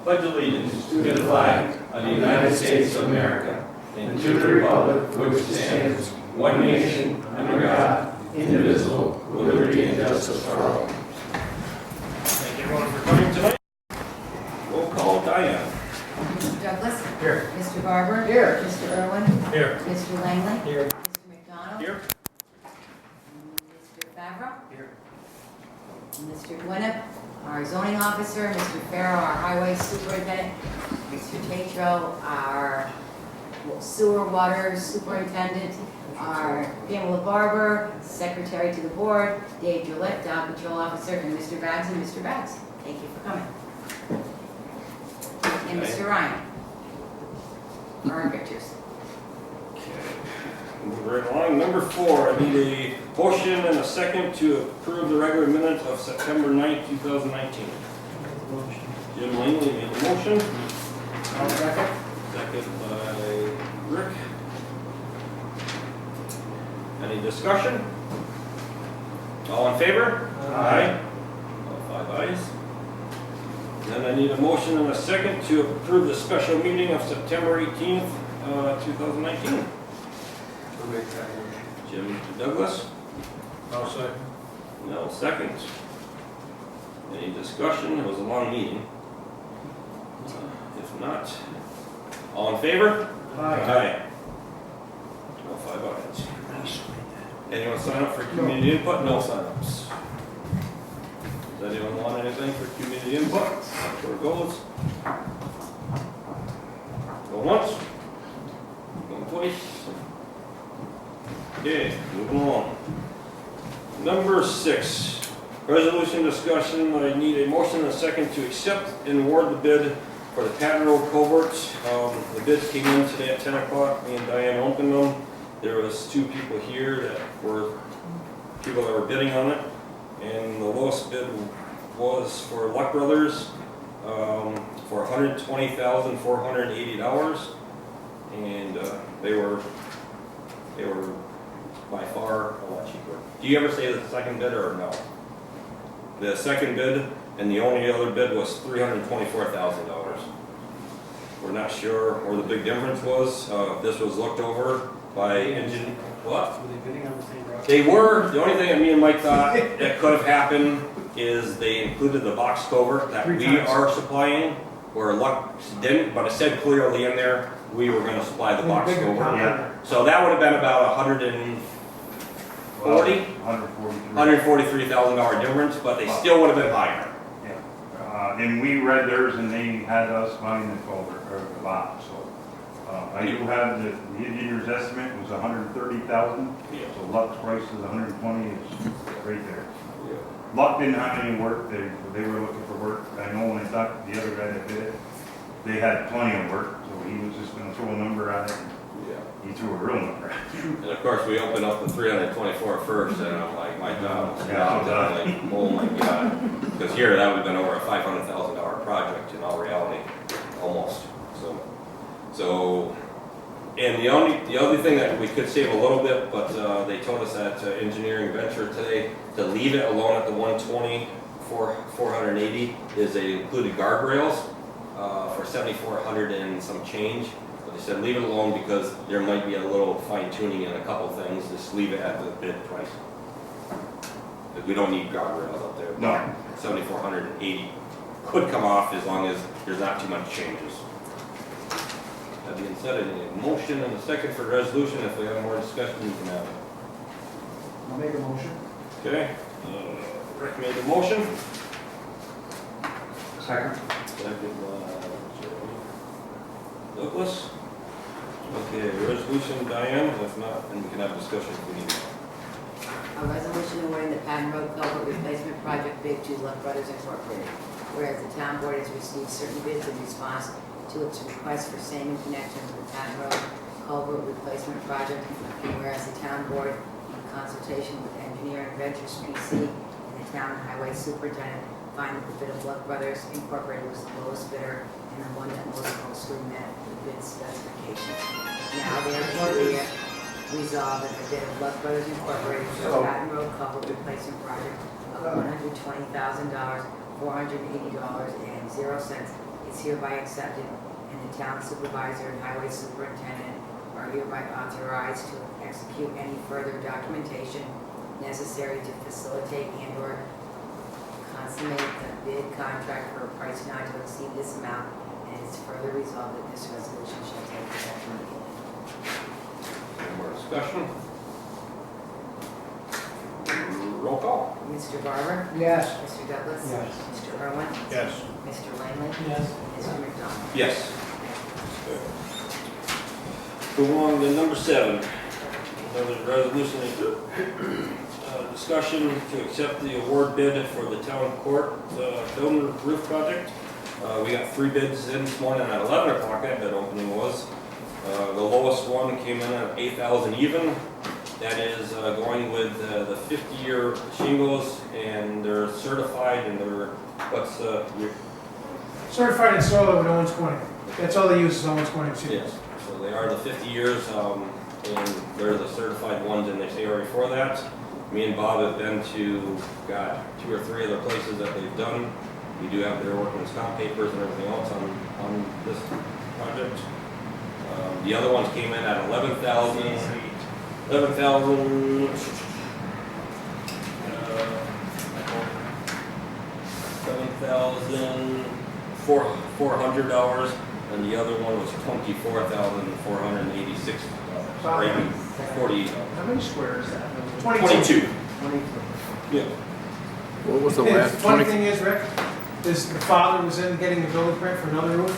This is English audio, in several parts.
pledge allegiance to the flag of the United States of America and to the republic for which it stands, one nation, under God, indivisible, with liberty and justice for all. Thank you everyone for coming tonight. Roll call, Diane. Mr. Douglas? Here. Mr. Barber? Here. Mr. Irwin? Here. Mr. Langley? Here. Mr. McDonald? Here. Mr. Favreau? Here. Mr. Gwinnett, our zoning officer, Mr. Farrow, our highway superintendent, Mr. Tatro, our sewer water superintendent, our Pamela Barber, secretary to the board, Dave Gillette, dog patrol officer, and Mr. Bags and Mr. Bags. Thank you for coming. And Okay. Mr. Ryan, for our pictures. Okay. Moving right along. Number 4, I need a motion and a second to approve the regular minutes of September 9th, 2019. Jim Langley made the motion. I'll second. Second by Rick. Any discussion? All in favor? Aye. All 5 ayes. Then I need a motion and a second to approve the special meeting of September 18th, 2019. I'll make that motion. Jim Douglas? I'll second. No, second. Any discussion? It was a long meeting. If not, all in favor? Aye. All 5 ayes. Anyone sign up for community input? No sign-ups. Does anyone want anything for community input? That's where it goes. Go once. Go twice. Okay, moving along. Number 6, resolution discussion. I need a motion and a second to accept and award the bid for the Patton Road culvert. The bids came in today at 10 o'clock. Me and Diane opened them. There was 2 people here that were people that were bidding on it, and the lowest bid was for Luck Brothers for $120,480, and they were by far a lot cheaper. Do you ever say the second bidder or no? The second bid and the only other bid was $324,000. We're not sure where the big difference was. This was looked over by engine. What? Were they bidding on the same route? They were. The only thing that me and Mike thought that could have happened is they included the box culvert that Three we times. are supplying, where Luck didn't, but it said clearly in there we were going to supply the box Bigger culvert. contractor. So that would have been about $143,000 difference, but they still would have been higher. Yeah, and we read theirs and they had us buying the culvert, or the lot, so. I do have the engineer's estimate was 130,000, Yeah. so Luck's price is 120, it's right there. Yeah. Luck didn't have any work, they were looking for work. I know when I talked to the other guy that did it, they had plenty of work, so he was just gonna throw a number at it, Yeah. he threw a real number at it. And of course, we opened up the 324 first, and I'm like, my God, I'm like, oh my God. Because here, that would have been over a $500,000 project in all reality, almost. So, and the other thing that we could save a little bit, but they told us at Engineering Venture today to leave it alone at the 120 for 480 is they included guardrails for 7,400 and some change. But they said leave it alone because there might be a little fine tuning in a couple things. Just leave it at the bid price. Because we don't need guardrails up there. No. 7,480 could come off as long as there's not too much changes. That being said, I need a motion and a second for resolution. If we have more discussion, we can have it. I'll make a motion. Okay, Rick made the motion. Second. Second by Douglas. Okay, resolution, Diane. If not, then we can have discussion if we need to. A resolution awarding the Patton Road culvert replacement project bid to Luck Brothers Incorporated. Whereas the town board has received certain bids in response to its request for same in connection with the Patton Road culvert replacement project. And whereas the town board, in consultation with Engineering Ventures PC and the town highway superintendent, find that the bid of Luck Brothers Incorporated was the lowest bidder and the one that most closely met the bid specifications. Now therefore be it resolved that the bid of Luck Brothers Incorporated for the Patton Road culvert replacement project of $120,000, $480.00 is is hereby accepted, and the town supervisor and highway superintendent are hereby authorized to execute any further documentation necessary to facilitate and/or consummate the bid contract for a price not to exceed this amount, and it's further resolved that this resolution shall take effect immediately. Any more discussion? Roll call. Mr. Barber? Yes. Mr. Douglas? Yes. Mr. Irwin? Yes. Mr. Langley? Yes. Mr. McDonald? Yes. Move on to number 7. Another resolution, discussion to accept the award bid for the town court building roof project. We got 3 bids in this morning at 11 o'clock, that bid opening was. The lowest one came in at 8,000 even. That is going with the 50-year shingles, and they're certified, and they're, what's Certified installer with Owens Corning. That's all they use is Owens Corning shingles. yes, so they are the 50 years, and they're the certified ones, and they say already for that. Me and Bob have been to, got 2 or 3 other places that they've done. We do have their workman's comp papers and everything else on this project. The other ones came in at 11,400 $7,400, and the other one was $24,486. Or even 40. How many squares is that? 22. Yeah. What was the The last? funny thing is, Rick, is the father was in getting a building permit for another roof,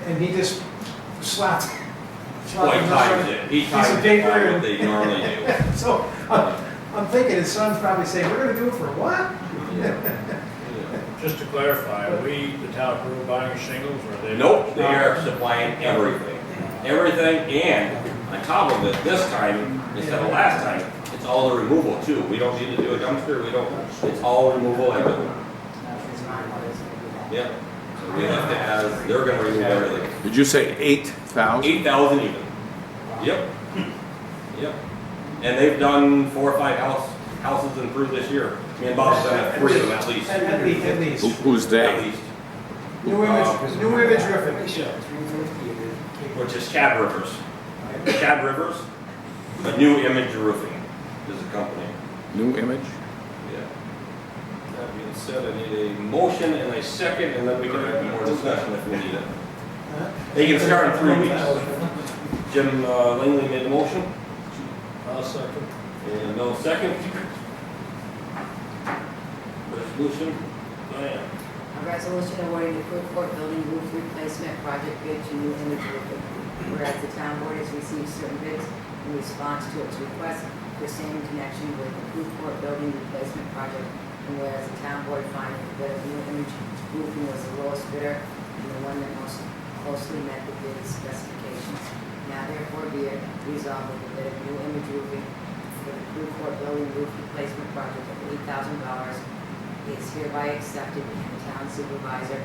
and he just slapped. Well, he times it. He times it bigger by what and- they normally do. So, I'm thinking his son's probably saying, we're gonna do it for what? Yeah. Just to clarify, are we, the town of Peru, buying shingles, or are they? Nope, they are supplying everything. Everything, and on top of it, this time, instead of last time, it's all the removal too. We don't need to do a dumpster, we don't, it's all removal, everything. His mom was going to do that. Yep. So we left it as, they're gonna remove everything. Did you say 8,000? 8,000 even. Yep. Yep. And they've done 4 or 5 houses in Peru this year. Me and Bob have done 3 of them at least. At least. Who's At they? least. New image roofing. Which is Chad Rivers. Chad Rivers, but New Image Roofing is the company. New image? Yeah. That being said, I need a motion and a second, and then we can have more discussion if we need it. They can start in 3 weeks. Jim Langley made the motion, I'll second. and no second. Resolution, Diane. A resolution awarding the Food Court Building Roof Replacement Project bid to New Image Roofing. Whereas the town board has received certain bids in response to its request for same in connection with the Food Court Building Replacement Project, and whereas the town board finds the bid of New Image Roofing was the lowest bidder and the one that most closely met the bid specifications. Now therefore be it resolved that the bid of New Image Roofing for the Food Court Building Roof Replacement Project of $8,000 is hereby accepted, and the town supervisor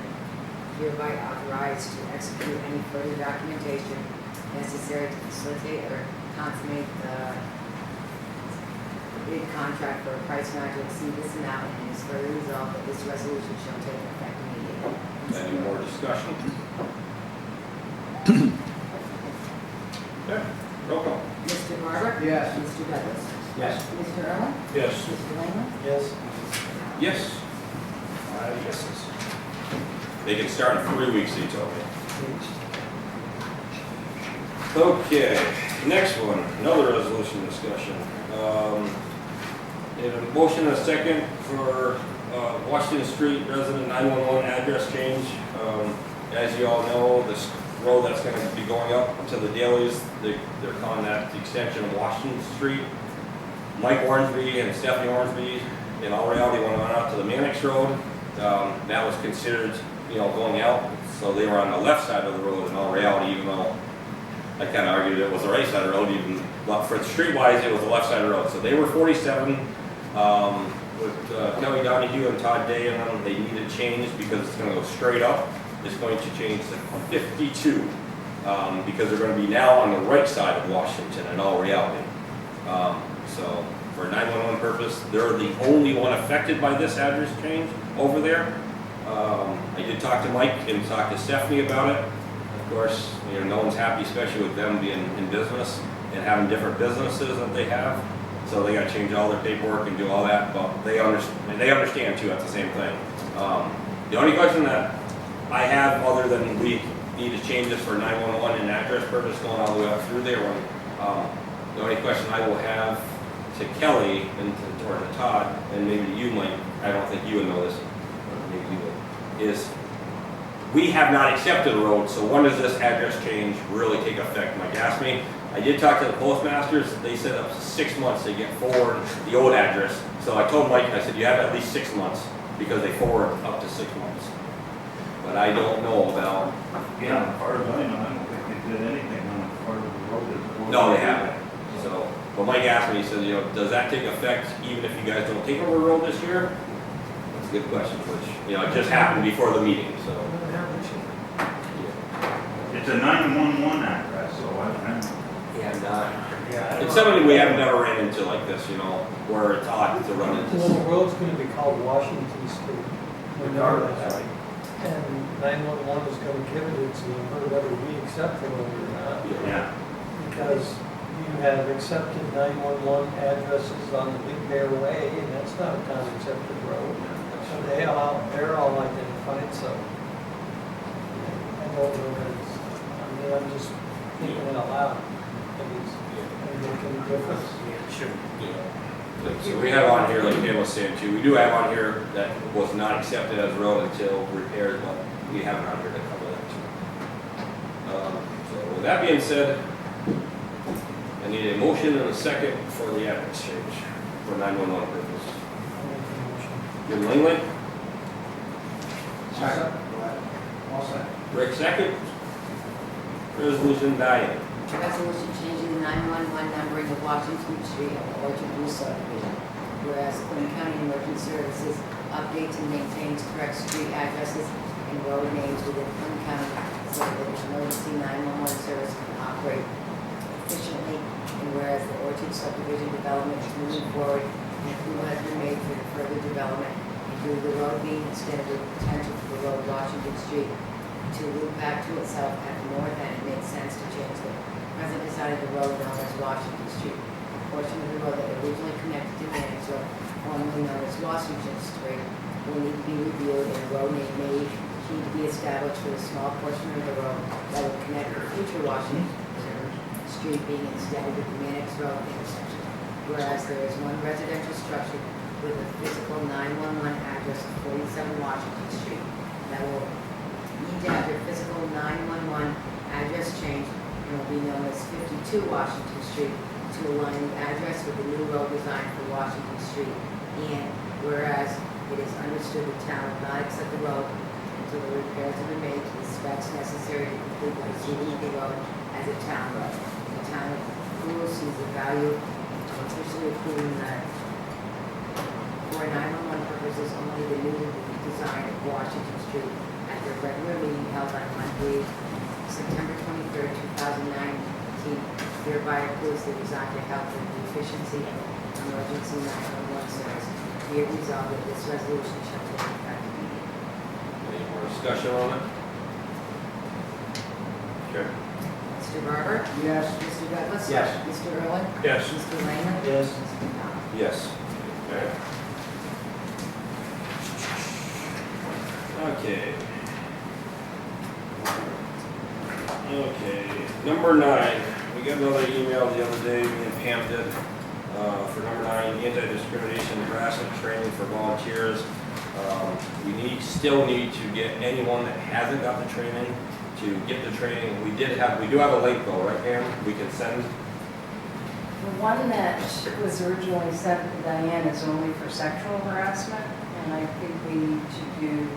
hereby authorized to execute any further documentation necessary to facilitate or consummate the bid contract for a price not to exceed this amount, and is further resolved that this resolution shall take effect immediately. Any more discussion? Okay, roll call. Mr. Barber? Yes. Mr. Douglas? Yes. Mr. Irwin? Yes. Mr. Langley? Yes. Yes. 5 yeses. They can start in 3 weeks, he told me. Okay, next one, another resolution discussion. Need a motion and a second for Washington Street resident 911 address change. As you all know, this road that's going to be going up to the dailies, they're calling that the extension of Washington Street. Mike Ormsby and Stephanie Ormsby, in all reality, went out to the Mannix Road. That was considered, going out, so they were on the left side of the road in all reality, even though I kind of argued it was the right side of the road, even for streetwise, it was the left side of the road. So they were 47, with Kelly Donahue and Todd Day in them. They needed change because it's going to go straight up. It's going to change to 52, because they're going to be now on the right side of Washington in all reality. So for 911 purpose, they're the only one affected by this address change over there. I did talk to Mike and talk to Stephanie about it. Of course, no one's happy, especially with them being in business and having different businesses that they have. So they gotta change all their paperwork and do all that, but they understand too at the same thing. The only question that I have, other than we need to change this for 911 and address purpose going all the way up through there, the only question I will have to Kelly or to Todd, and maybe to you, Mike, I don't think you would know this, or maybe you would, is we have not accepted the road, so when does this address change really take effect? Mike asked me. I did talk to the postmasters. They said up to 6 months to get forward the old address. So I told Mike, I said, you have at least 6 months because they forward up to 6 months. But I don't know about. Yeah, as far as I know, I don't think they did anything on the part of the road. No, they haven't. So, but Mike asked me, he said, does that take effect even if you guys don't take over the road this year? That's a good question, which, it just happened before the meeting, so. It's a 911 address, so I don't know. And it's something we haven't never ran into like this, where it's odd to run into. Well, the road's gonna be called Washington Street. We know Regardless, that. right? And 911 is gonna give it to whether we accept the road or not. Yeah. Because you have accepted 911 addresses on the Big Bear Way, and that's not a town accepted road. So they're all identified, so. I don't know that it's, I'm just thinking it out loud. Make any difference. So we have on here, like Pam was saying too, we do have on here that was not accepted as road until repaired, but we have it on here to cover that too. So with that being said, I need a motion and a second for the address change for 911 purpose. Jim Langley, Rick second. Resolution dying. Resolution changing the 911 numbering of Washington Street and Orchard View subdivision. Whereas Clinton County Emergency Services updates and maintains correct street addresses and road names within Clinton County so that the emergency 911 service can operate efficiently. And whereas the Orchard subdivision development is moving forward and approval has been made for the further development, including the road being extended with potential for the road Washington Street to loop back to itself at the north end, it makes sense to change the present design of the road known as Washington Street. A portion of the road that originally connected to Mansfield, formerly known as Washington Street, will need to be reviewed and a road name may need to be established for the small portion of the road that will connect the future Washington Street being extended with the Mannix Road intersection. Whereas there is one residential structure with a physical 911 address of 47 Washington Street that will need to have their physical 911 address changed and will be known as 52 Washington Street to align the address with the new road design for Washington Street. And whereas it is understood the town will not accept the road until the repairs have been made to the specs necessary to complete the receiving of the road as a town road. The town approval sees the value of officially approving that for 911 purposes only the new design of Washington Street at their regular meeting held on Monday, September 23rd, 2019, hereby approves the design to help with the efficiency of emergency 911 service. Be it resolved that this resolution shall take effect immediately. Any more discussion on it? Sure. Mr. Barber? Yes. Mr. Douglas? Yes. Mr. Irwin? Yes. Mr. Lehman? Yes. Mr. McDonald? Yes. Okay. Okay, number 9, we got another email the other day, me and Pam did, for number 9, anti-discrimination harassment training for volunteers. We still need to get anyone that hasn't got the training to get the training. We do have a link though, right Pam? We can send. The one that was originally sent to Diane is only for sexual harassment, and I think we need to do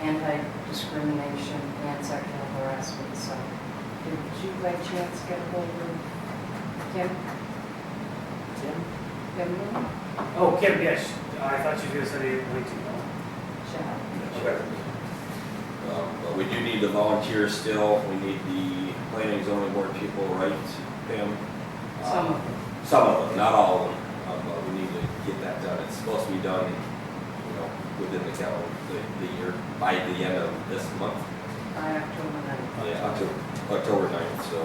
anti-discrimination and sexual harassment, so did you by chance get a hold of Kim? Kim? Oh, Kim, yes. I thought you were going to say it way too long. Shall But we do need the volunteers still. We need the planning and zoning board people, right, Pam? Some of them. Some of them, not all of them. But we need to get that done. It's supposed to be done, within the calendar, the year, by the end of this month. By October 9th. Yeah, October 9th, so.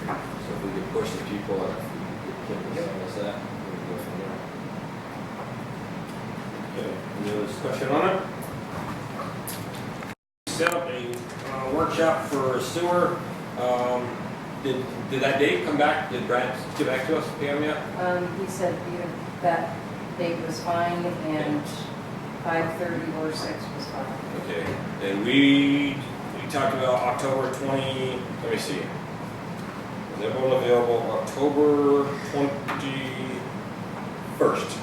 So if we could push the people, and if we could get Kim to send us that, we can go from there. Okay, any other discussion on it? Set up a workshop for sewer. Did that date come back? Did Brad get back to us, Pam, yet? He said that date was fine and 5:30 or 6 was fine. Okay, and we talked about October 20, let me see. Is everyone available October 21st?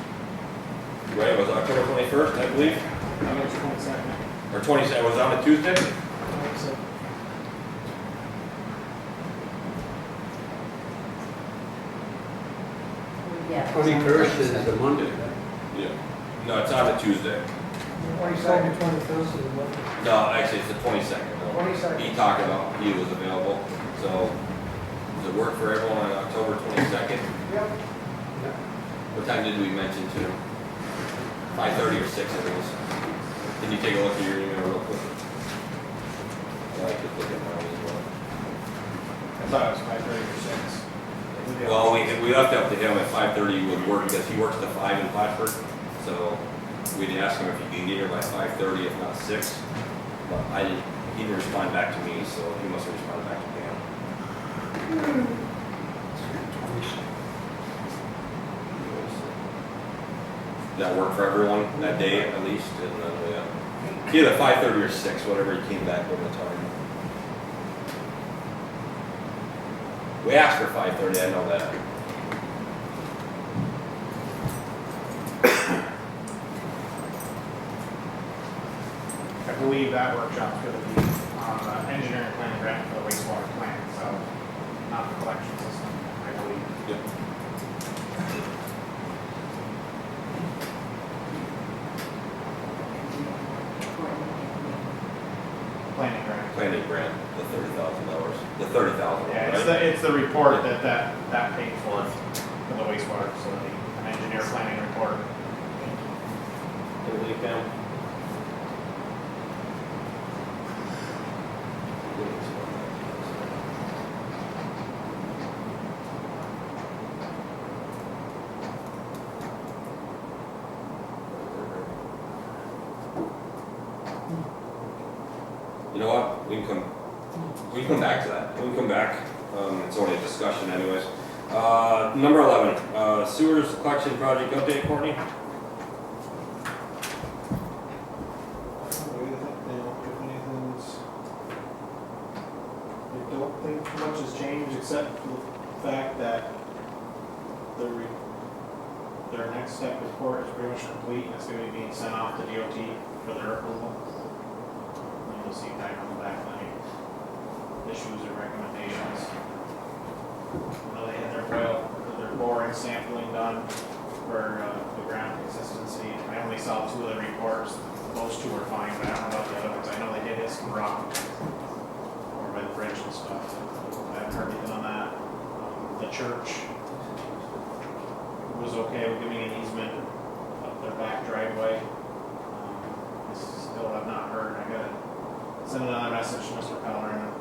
Right, it was October 21st, I believe? I know it's 22nd. Or 22nd, was it on a Tuesday? Yeah. 21st is a Monday. Yeah. No, it's on a Tuesday. 22nd, 21st is what? No, actually, it's the 22nd. No. 22nd. He talked about, he was available, so does it work for everyone on October 22nd? Yep. What time did we mention to him? 5:30 or 6, I think it was. Can you take a look at your email real quick? I like to look at mine as well. I thought it was 5:30 or 6. Well, we left it up to him if 5:30 would work because he works to 5 in Plattsburgh. So we'd ask him if he can get here by 5:30, if not 6. But he didn't respond back to me, so he must have responded back to Pam. That worked for everyone that day at least, and then either 5:30 or 6, whatever he came back with the time. We asked for 5:30, I know that. I believe that workshop's going to be on the engineering plan grant for the wastewater plant, so not the collection system, I believe. Yep. Planning grant. Planning grant, the $30,000. The $30,000, Yeah, right? it's the report that paid for the wastewater facility, an engineer planning report. Can we leave down? You know what? We can come back to that. We can come back. It's only a discussion anyways. Number 11, sewers collection project update, Courtney. I don't think much has changed except for the fact that their next step report is pretty much complete and it's going to be being sent off to DOT for their approval. And you'll see back on the back line issues or recommendations. I know they had their boring sampling done for the ground consistency. I only saw 2 of the reports. Those 2 were fine, but I don't know about the other ones. I know they did hit some rock over by the bridge and stuff. I haven't heard anything on that. The church was okay with giving an easement up their back driveway. Still have not heard. I gotta send another message to Mr. Pellerin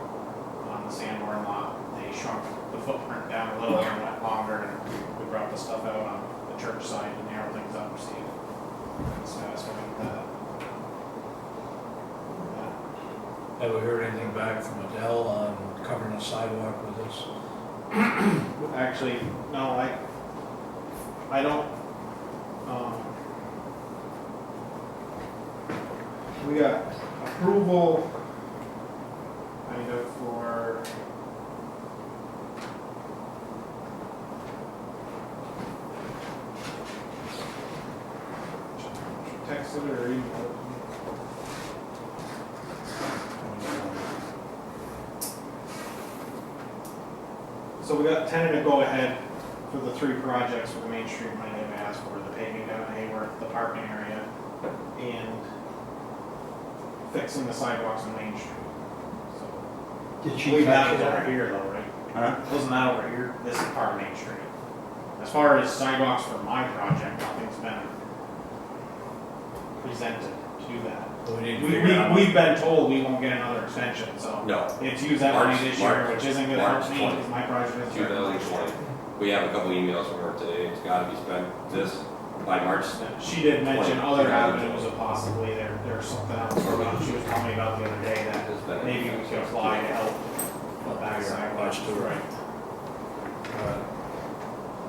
on the Sanborn lot. They shrunk the footprint down a little and went longer, and we brought the stuff out on the church side to narrow things up, see if we can satisfy that. Have we heard anything back from Adele on covering the sidewalk with this? Actually, no, I don't, we got approval kind of for text it or email it. So we got tentative go ahead for the 3 projects for the Main Street money they've asked for, the paving down at Hayworth, the parking area, and fixing the sidewalks on Main Street. So, Did she believe that catch was over that? here though, right? Huh? Wasn't that over here? This is part of Main Street. As far as sidewalks for my project, nothing's been presented to do that. So we need to figure out. We've been told we won't get another extension, so. No, It's use that money March- this year, March- which isn't gonna March help me, 20. because my project is. 2020. We have a couple emails from her today. It's gotta be spent this by March. She did mention 20. other avenues of possibly there's something else going on. She was telling me about the other day that It's been- maybe we could apply to help put back March sidewalks. to right.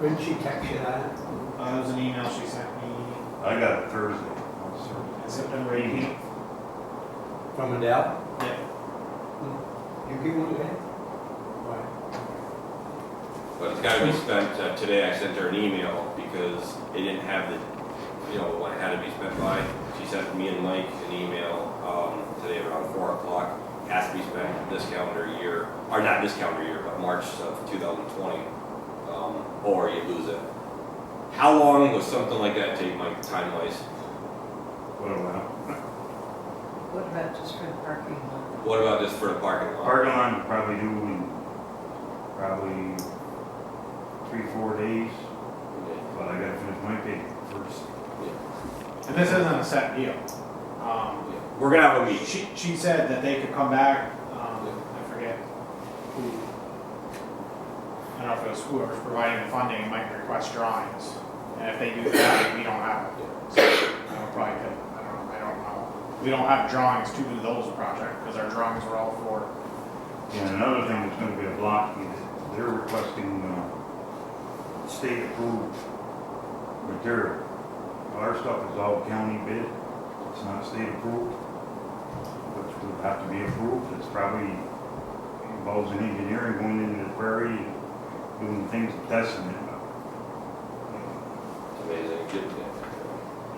When she text you that? It was an email she sent me I got it Thursday. September 18th. From Adele? Yeah. You give one today? Why? But it's gotta be spent, today I sent her an email because they didn't have the, when it had to be spent by. She sent me and Mike an email, today around 4 o'clock. Has to be spent this calendar year, or not this calendar year, but March of 2020, or you lose it. How long would something like that take, Mike, time-wise? What about? What about just for the parking lot? What about just for the parking lot? Parking lot would probably do in probably 3-4 days, but I gotta finish my paper first. And this isn't a set deal. We're gonna have a meeting. She said that they could come back, I forget who, I don't know if it was whoever's providing the funding, might request drawings. And if they do that, we don't have it. So, probably could, I don't know. We don't have drawings to do those projects, because our drawings were all for, And another thing that's gonna be a block is they're requesting, state approved material. Our stuff is all county bid, it's not state approved, which would have to be approved. It's probably involves an engineering going into the prairie and doing things, testing it. It's amazing.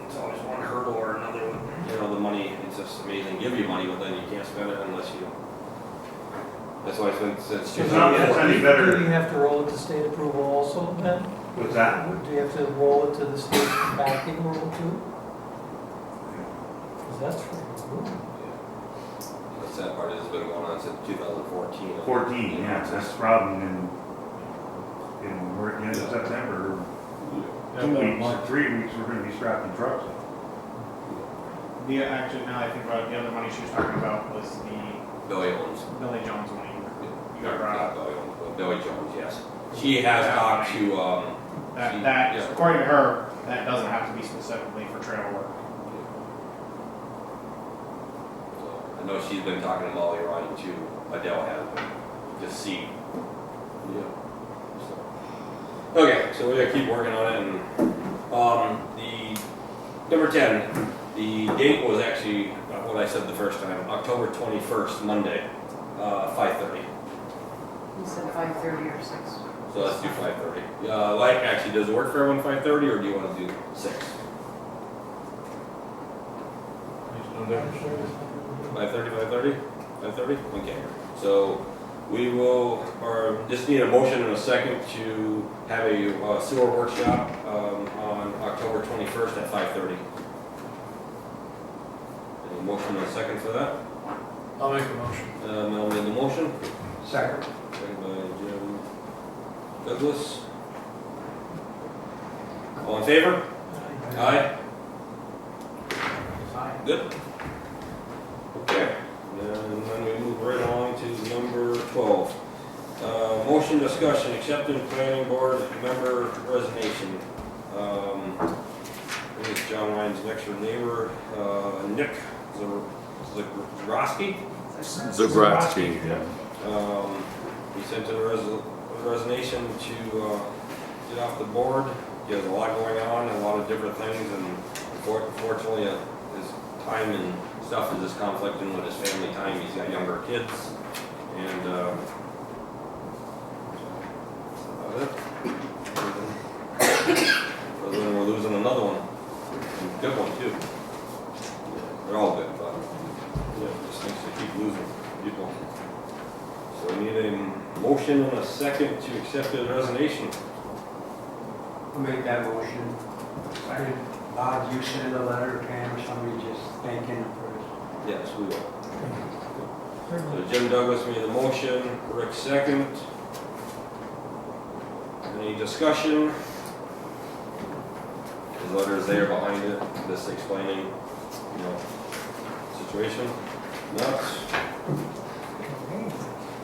It's always one hurdle or another. The money, it's just amazing. Give you money, but then you can't spend it unless you. That's why since It's not any Do better. you have to roll it to state approval also, then? What's that? Do you have to roll it to the state backing rule too? Because that's pretty cool. The sad part is it's been going on since 2014. 14, yeah, that's the problem. And we're at the end of September, 2 weeks, 3 weeks, we're gonna be strapping trucks up. actually, now that I think about it, the other money she was talking about was the Billy Owens. Billy Jones money. You got brought up. Not Billy Owens, but Billy Jones, yes. She has talked to, That, yeah. according to her, that doesn't have to be specifically for trail work. I know she's been talking to Molly Ronnie too. Adele has been, to see. Yeah. Okay, so we're gonna keep working on it, and the number 10, the date was actually what I said the first time, October 21st, Monday, 5:30. You said 5:30 or 6? So let's do 5:30. Actually, does it work for everyone 5:30, or do you want to do 6? Makes no difference. 5:30, 5:30? 5:30? Okay. So we will, or just need a motion and a second to have a sewer workshop on October 21st at 5:30. Any motion and a second for that? I'll make a motion. Mel made the motion, Second. second by Jim Douglas. All in favor? Aye. Good. Okay, and then we move right along to number 12. Motion discussion, accepting planning board member resignation. This is John Ryan's next door neighbor, Nick Zagroski. Zagrotsky, yeah. He sent in a resignation to get off the board. He has a lot going on, a lot of different things, and unfortunately his time and stuff is just conflicting with his family time. He's got younger kids, and that's about it. Other than we're losing another one, a good one too. Yeah, they're all good, but yeah, just thinks they keep losing people. So we need a motion and a second to accept the resignation. I'll make that motion. Did Bob, you send a letter to Pam or somebody just thanking him for his? Yes, we will. So Jim Douglas made the motion, Rick second. Any discussion? Is letters there behind it, just explaining, you know, situation. Nuts.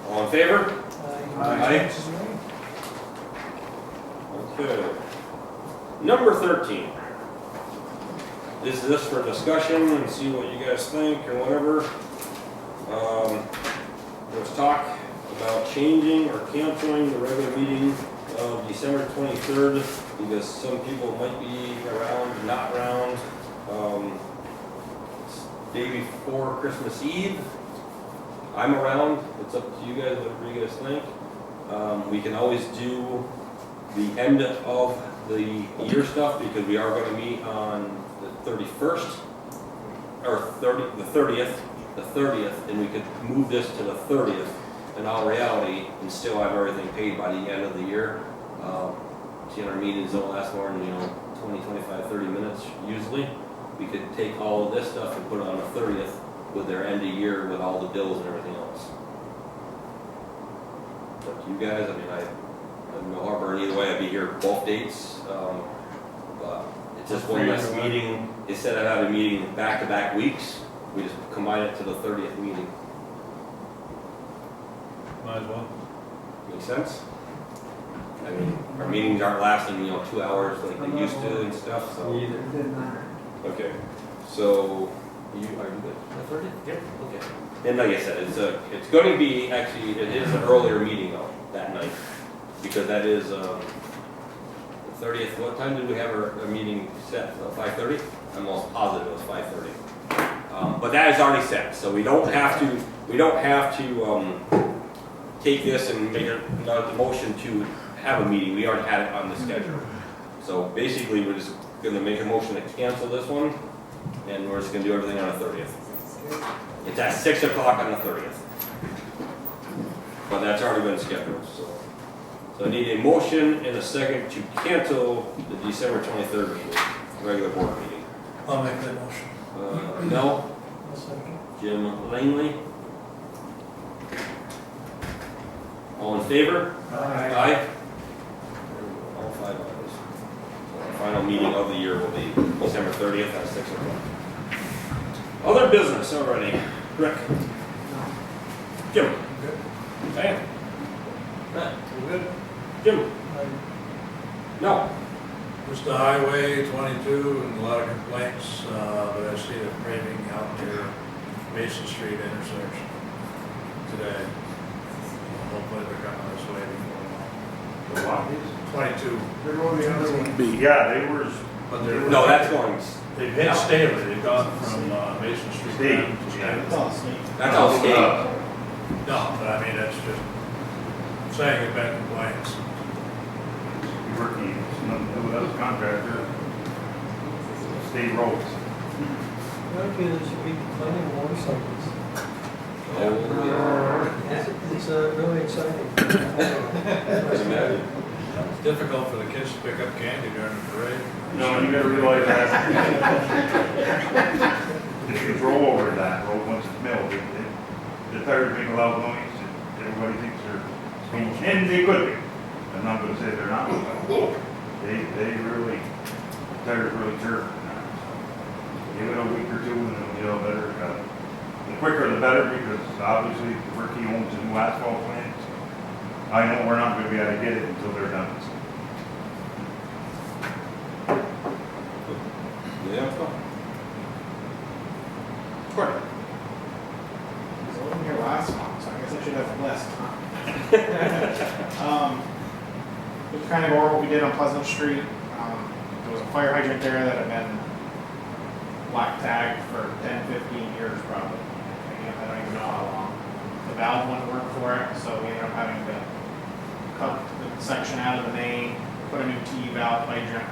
All in favor? Aye. Okay. Number 13. This is just for discussion and see what you guys think or whatever. There's talk about changing or canceling the regular meeting of December 23rd because some people might be around, not around. It's day before Christmas Eve. I'm around. It's up to you guys, whatever you guys think. We can always do the end of the year stuff because we are going to meet on the 31st or the 30th, and we could move this to the 30th in all reality and still have everything paid by the end of the year. See, our meetings don't last more than 20, 25, 30 minutes usually. We could take all of this stuff and put it on the 30th with their end of year with all the bills and everything else. It's up to you guys. I mean, I have no heartburn either way. I'd be here both dates. But it's just one less meeting. Instead of having a meeting back-to-back weeks, we just combine it to the 30th meeting. Might as well. Make sense? I mean, our meetings aren't lasting, 2 hours like they used to and stuff, so. Okay, so, are you good? The 30th? Yep. Okay. And like I said, it's going to be, actually, it is an earlier meeting though, that night. Because that is, the 30th, what time did we have our meeting set? 5:30? I'm almost positive it was 5:30. But that is already set, so we don't have to, take this and make another motion to have a meeting. We already had it on the schedule. So basically, we're just gonna make a motion to cancel this one, and we're just gonna do everything on the 30th. It's at 6 o'clock on the 30th. But that's already been scheduled, so I need a motion and a second to cancel the December 23rd meeting, regular board meeting. I'll make that motion. Mel, Jim Langley. All in favor? Aye. All 5 of us. So our final meeting of the year will be December 30th at 6 o'clock. Other business already. Rick? Jim? Diane? Matt? Good. Jim? No. Just the highway 22 and a lot of complaints, but I see the paving out near Mason Street intersection today. Hopefully they're coming this way before The lot is? 22. They're going the other way. Yeah, they were. But they're, No, that's going. they've hit Staley. They've gone from Mason Street State, down to Staley. That's all state. No, but I mean, that's just saying it back complaints. Working, it's nothing to do with us contractor. State roads. Okay, there should be plenty of motorcycles. Oh, It's really exciting. Doesn't matter. It's difficult for the kids to pick up candy during the parade. No, you gotta realize that. If you drove over that road once it's milled, the tires make a loud noise, and everybody thinks they're speeding, and they could be. I'm not gonna say they're not. They really, the tires really chirp. Give it a week or two and it'll feel better. The quicker the better, because obviously the Ricky owns a new asphalt plant. I know we're not gonna be able to get it until they're done. Yeah. Courtney. I wasn't here last month, so I guess I should have a list, huh? Just kind of go over what we did on Pleasant Street. There was a fire hydrant there that had been black tagged for 10, 15 years probably. I don't even know how long. The valve wouldn't work for it, so we ended up having to cut the section out of the main, put a new T-valve hydrant.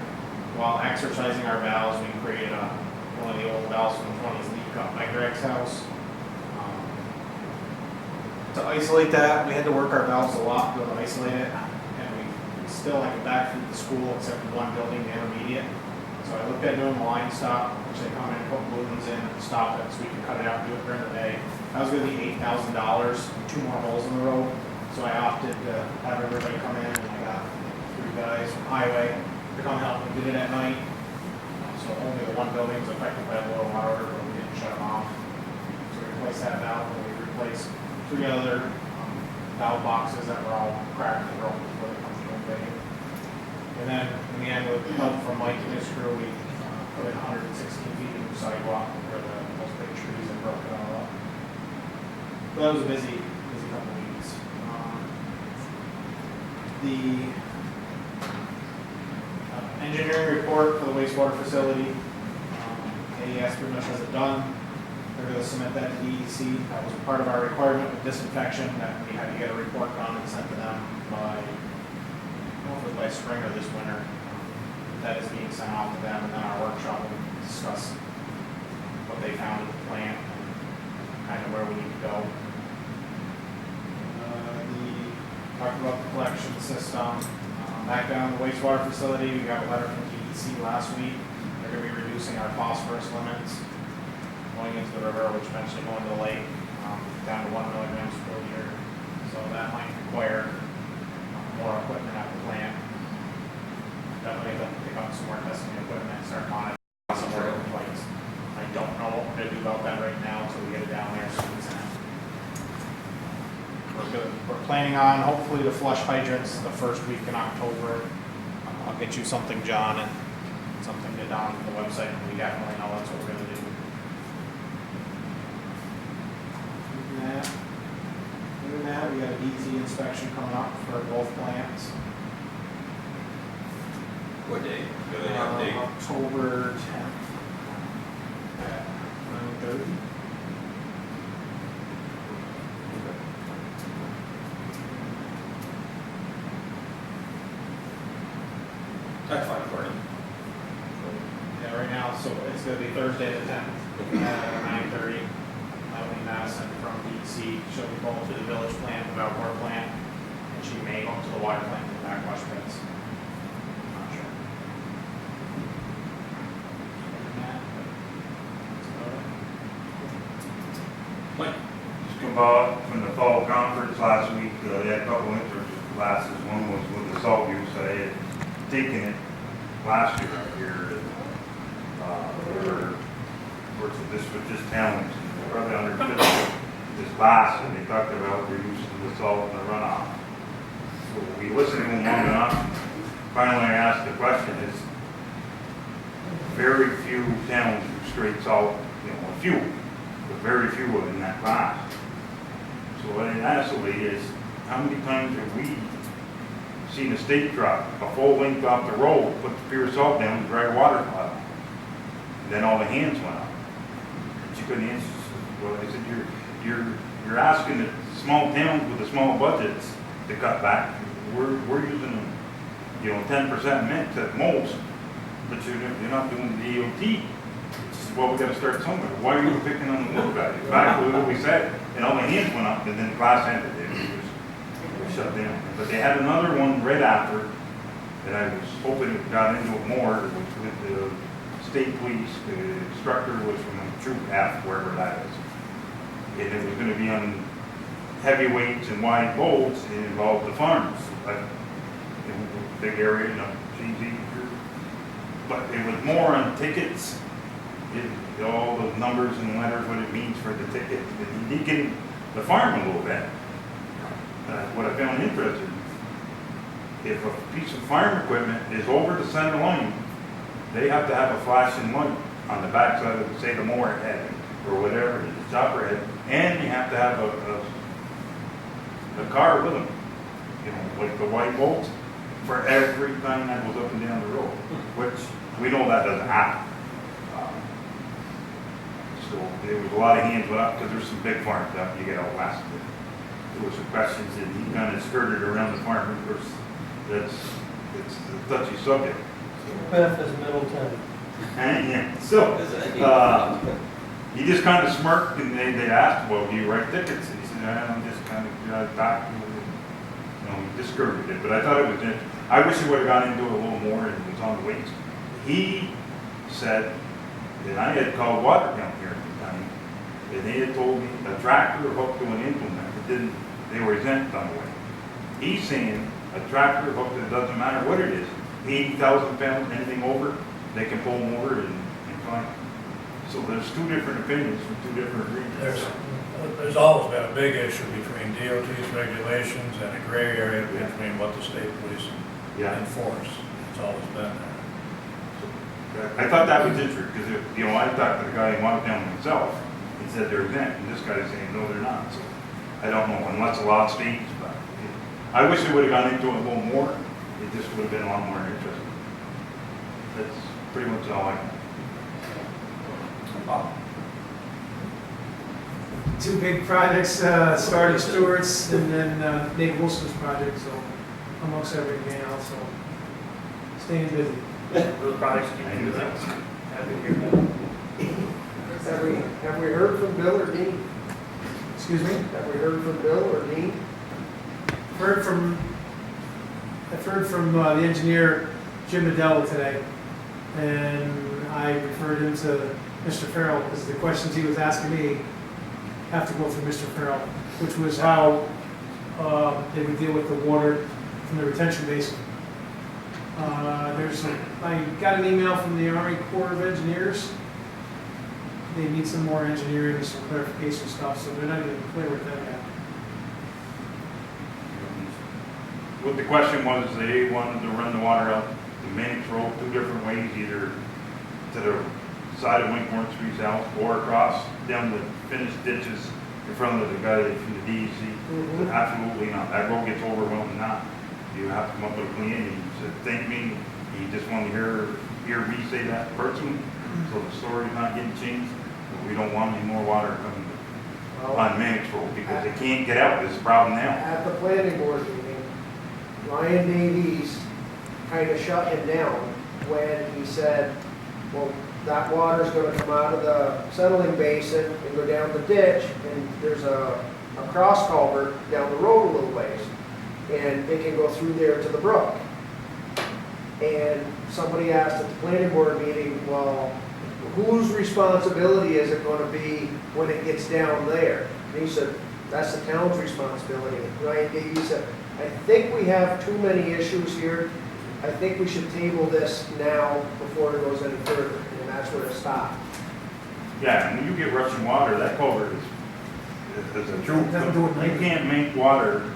While exercising our valves, we created one of the old valves from the 20s leak up by Greg's house. To isolate that, we had to work our valves a lot to isolate it, and we still had to backfeed the school except for one building, the intermediate. So I looked at doing a line stop, which they come in and put balloons in and stop it so we can cut it out and do it during the day. That was gonna be $8,000, 2 more holes in the road. So I opted to have everybody come in, and I got 3 guys from highway to come help. We did it at night. so only the one building was affected by a low water order, but we didn't shut them off. So we replaced that valve, and we replaced 3 other valve boxes that were all cracked and broken before they come to the. And then in the end, with help from Mike and his crew, we put in 116 feet of new sidewalk where those big trees had broken all up. But that was a busy couple of weeks. The engineering report for the wastewater facility, AES pretty much has it done. They're going to submit that to DEC. That was part of our requirement with disinfection, that we had to get a report done and sent to them by, I don't know if it was by spring or this winter. That is being sent off to them, and then our workshop will discuss what they found at the plant and kind of where we need to go. Talked about the collection system. Back down at the wastewater facility, we got a letter from DEC last week. They're going to be reducing our phosphorus limits going into the river, which eventually go into the lake, down to 1 milligrams per liter. So that might require more equipment at the plant. Definitely have to pick up some more testing equipment and start monitoring some more complaints. I don't know what we're going to do about that right now until we get it down there so we can. We're planning on hopefully to flush hydrants the first week in October. I'll get you something, John, and something to down on the website, and we definitely know that's what we're going to do. Other than that, we got a DZ inspection coming up for both plants. What day? Do they have a date? October 10th at 9:30. That's fine, Courtney. Yeah, right now, so it's gonna be Thursday the 10th at 9:30. Eileen Madison from DEC, she'll be going to the village plant, the outdoor plant, and she may go to the water plant in the backwash pits. Not sure. Other than that, that's about it. Mike? Just come out from the fall conference last week, they had a couple interest classes. One was with the salt use. I had taken it last year up here. This was just towns, probably understood this class, and they talked about the use of the salt and the runoff. So we listened to them long enough. Finally, I asked the question: is very few towns do straight salt, a few, but very few of them in that class. So what I asked is, how many times have we seen a state truck a full length off the road, put the pure salt down, and dry water level? And then all the hands went up. But you couldn't answer. Well, I said, you're asking the small towns with the small budgets to cut back. We're using 10% mix at most, but you're not doing the DOT. Well, we got to start somewhere. Why are you picking on the little guys? Back to what we said, and all the hands went up, and then the class ended. It was shut down. But they had another one right after that I was hoping it got into it more. It was with the state police. The instructor was from Troop F, wherever that is. And it was going to be on heavy weights and wide bolts, and it involved the farms. Like, big area, cheesy. But it was more on tickets. All the numbers and letters, what it means for the ticket. You did get the farm a little bit. What I found interesting, if a piece of farm equipment is over the center line, they have to have a flashing light on the back side of, say, the mower head or whatever, the chopper head, and you have to have a car with them, like the white bolts, for every time that goes up and down the road, which we know that doesn't happen. So there was a lot of hands went up because there's some big farms out you get out west. There were some questions and he kind of skirted around the farm. Of course, it's a touchy subject. Beth is Middleton. And yeah, so he just kind of smirked and they asked, well, do you write tickets? And he said, I'm just kind of back. He discouraged it, but I thought it was interesting. I wish he would have gone into it a little more and it was on the weights. He said that I had called water down here at the time, and they had told me a tractor hooked to an implement, they were exempt on the way. He's saying a tractor hooked, it doesn't matter what it is, 80,000 pounds, anything over, they can pull more and fine. So there's two different opinions from two different regions. There's always been a big issue between DOT's regulations and a gray area between what the state police Yeah. enforce. It's always been there. I thought that was interesting, because, you know, I talked to the guy who wanted them himself, he said they're exempt, and this guy's saying, no, they're not, so, I don't know, unless a law states, but, I wish they would've gone into it a little more, it just would've been a lot more interesting. That's pretty much all I can. Two big projects, starting Stewart's and then Nate Wilson's project, so amongst everything else, so staying busy. Those projects keep doing that. Happy to hear that. Have we heard from Bill or Dean? Excuse me? Have we heard from Bill or Dean? I've heard from the engineer Jim Adele today, and I referred him to Mr. Farrell, because the questions he was asking me have to go through Mr. Farrell, which was how they would deal with the water from the retention basin. I got an email from the Army Corps of Engineers. They need some more engineering, some clarification stuff, so they're not even clear with that yet. What the question was, they wanted to run the water out the Mannix Road two different ways, either to the side of Winkhorn Street's house or across down the finished ditches in front of the guy from the DEC. Absolutely not. That road gets overwhelmed now. You have to come up with a plan. He said, thank me. He just wanted to hear me say that personally, so the story's not getting changed. But we don't want any more water coming on Mannix Road because they can't get out. This is a problem now. At the planning board meeting, Ryan Davies kind of shut him down when he said, well, that water's gonna come out of the settling basin and go down the ditch, and there's a cross culvert down the road a little ways, and it can go through there to the brook. And somebody asked at the planning board meeting, well, whose responsibility is it gonna be when it gets down there? And he said, that's the town's responsibility. Ryan Davies said, I think we have too many issues here. I think we should table this now before it goes any further, and that's where it stopped. Yeah, and when you get rushing water, that culvert is a true. You can't make water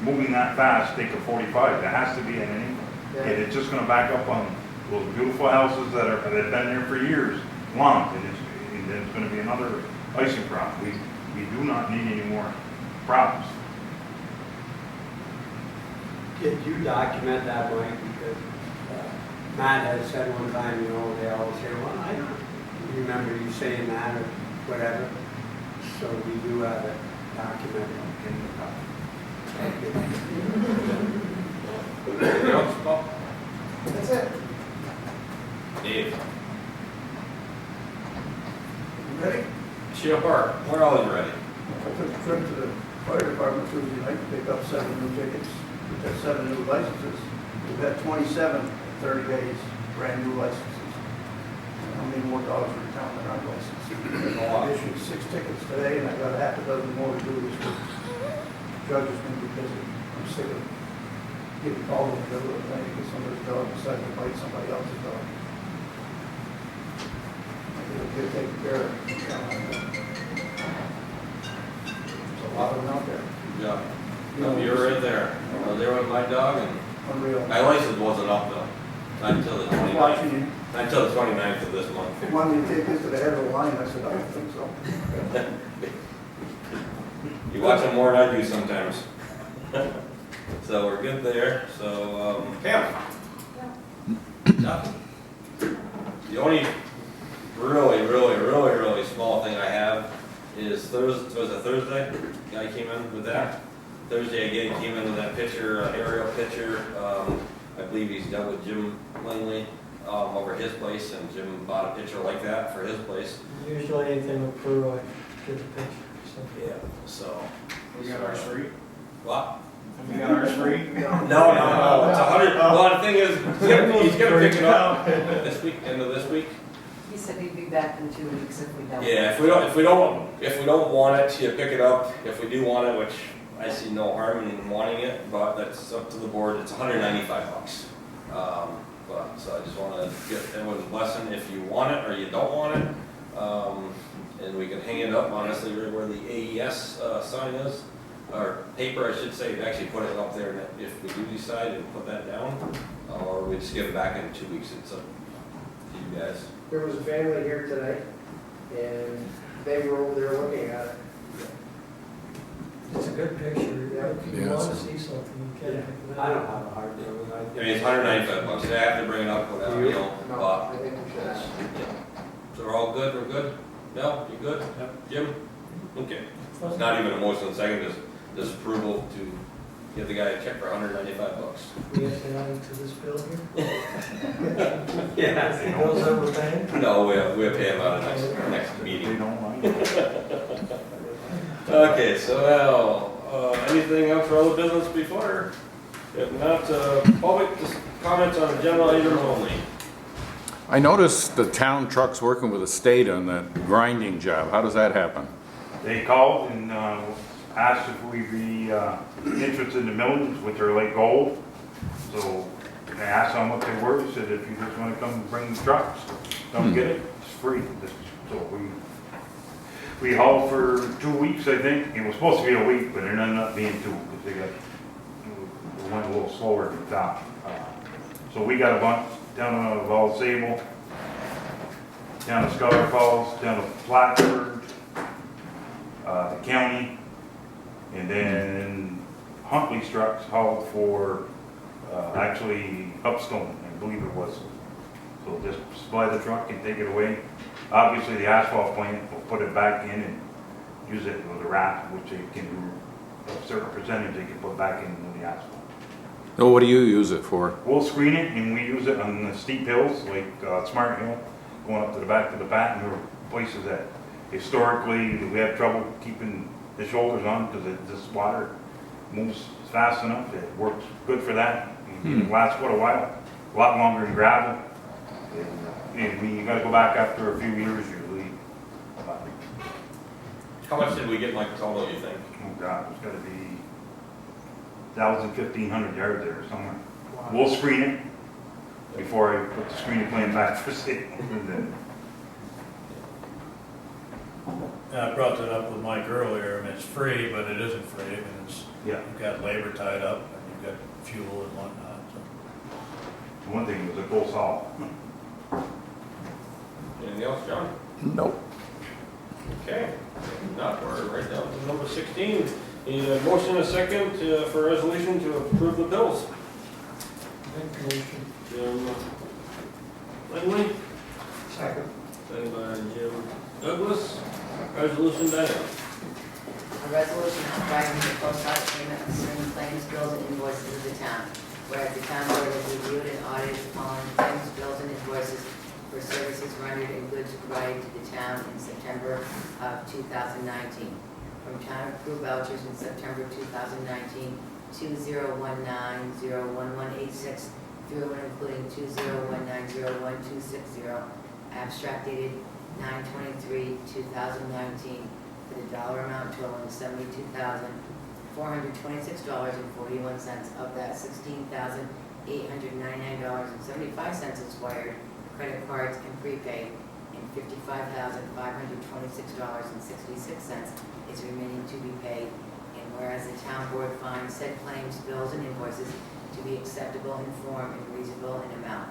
moving that fast take a 45. That has to be at an angle. Yeah. And it's just gonna back up on those beautiful houses that have been there for years long, and there's gonna be another icing problem. We do not need any more problems. Did you document that, Mike? Because Matt had said one time, you know, they always say, well, I don't remember you saying that or whatever. So we do have it documented in the file. Thank you. Anything else, Paul? That's it. Dave? Ready? Sure, we're always ready. I took a trip to the fire department Tuesday night to pick up 7 new tickets. We got 7 new licenses. We've had 27 in 30 days, brand new licenses. How many more dogs are in town than our license? I issued 6 tickets today, and I got half a dozen more to do this week. Judge is going to be busy. I'm sick of getting called in the middle of the night because somebody's dog decided to bite somebody else's dog. I think it'll get taken care of. There's a lot of them out there. Yeah. No, you were right there. I was there with my dog, and Unreal. my license wasn't up though. Not until the I was watching 29th. you. Not until the 29th of this month. They wanted me to take this to the head of the line. I said, I don't think so. You watch them more than I do sometimes. So we're good there, so, nothing. The only really small thing I have is Thursday, was it Thursday? Guy came in with that. Thursday again, came in with that picture, aerial picture. I believe he's done with Jim Langley, over his place, and Jim bought a picture like that for his place. Usually anything with Peru, I get the picture, so. Yeah, so. We got ours free? What? We got ours free? No, it's 100, well, the thing is, he's gonna pick it up this week, end of this week. He said he'd be back in 2 weeks if we don't. Yeah, if we don't want it, you pick it up. If we do want it, which I see no harm in wanting it, but that's up to the board. It's $195. but, so I just wanna get everyone's blessing if you want it or you don't want it. And we can hang it up honestly right where the AES, sign is, or paper, I should say, actually put it up there if we do decide and put that down. Or we just give it back in 2 weeks, it's up to you guys. There was a family here today, and they were over there looking at it. It's a good picture. If you Yeah. want to see something, you can. I don't have a hard deal with it. I mean, it's $195, I have to bring it up, whatever, you know, No, but, I think we should ask. so we're all good, we're good? Mel, you good? Jim? Okay. It's not even a motion and second, just approval to give the guy a check for $195. We have to add to this bill here? Yeah. It goes over paying? No, we'll pay him out of next They meeting. don't mind. Okay, so now, anything else for other business before? If not, public just comments on general items only. I noticed the town truck's working with the state on that grinding job. How does that happen? They called and asked if we'd be interested in the millions, which are like gold. So I asked them what they were. They said, if you just want to come bring the trucks, come get it. It's free. So we hauled for 2 weeks, I think. It was supposed to be a week, but it ended up being 2 because we went a little slower than that. So we got a bunch down to Val Sable, down to Scholar Falls, down to Plattsburgh, the county, and then Huntley's trucks hauled for actually Upstone, I believe it was. So just supply the truck and take it away. Obviously, the asphalt plant will put it back in and use it with a wrap, which they can do a certain percentage they can put back in the asphalt. Oh, what do you use it for? We'll screen it and we use it on the steep hills like Smart Hill, going up to the back of the bat, and there are places that historically we have trouble keeping the shoulders on because this water moves fast enough. It works good for that. It lasts quite a while, a lot longer than gravel. And we got to go back after a few years usually. How much did we get Mike Total, you think? Oh God, there's got to be 1,000, 1,500 yards there somewhere. We'll screen it before I put the screening plan back for sale. I brought that up with Mike earlier, and it's free, but it isn't free. I mean, it's, Yeah. you've got labor tied up, and you've got fuel and whatnot, so. One thing was a cold salt. Anything else, John? Nope. Okay, if not, we're right down to number 16. Need a motion and a second for a resolution to approve the bills. Make a motion. Jim Langley, Second. second by Jim Douglas. Resolution Diana. A resolution authorizing the post-office payment of certain claims, bills, and invoices of the town. Whereas the town board has reviewed and audited the following claims, bills, and invoices for services rendered and goods provided to the town in September of 2019. From town approved vouchers in September 2019, 2019-01186 through and including 2019-01260, abstract dated 9/23/2019 for the dollar amount totaling $72,426.41. Of that, $16,899.75 is wired, credit cards and prepaid, and $55,526.66 is remaining to be paid. And whereas the town board finds said claims, bills, and invoices to be acceptable in form and reasonable in amount.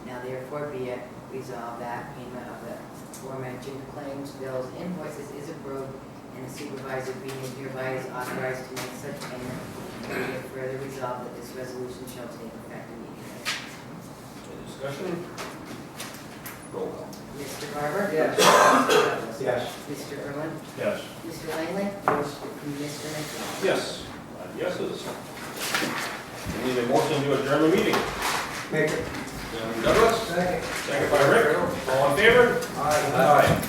Now therefore be it resolved that payment of the aforementioned claims, bills, invoices is approved, and the supervisor being hereby is authorized to make such payment. And be it further resolved that this resolution shall take effect immediately. Any discussion? Roll call. Mr. Garber? Yes. Mr. Douglas? Yes. Mr. Irwin? Yes. Mr. Langley? Yes. Mr. McDonald? Yes. 5 yeses. We need a motion to adjourn the meeting. Make it. Jim Douglas? Second. Second by Rick. All in favor? Aye. Aye.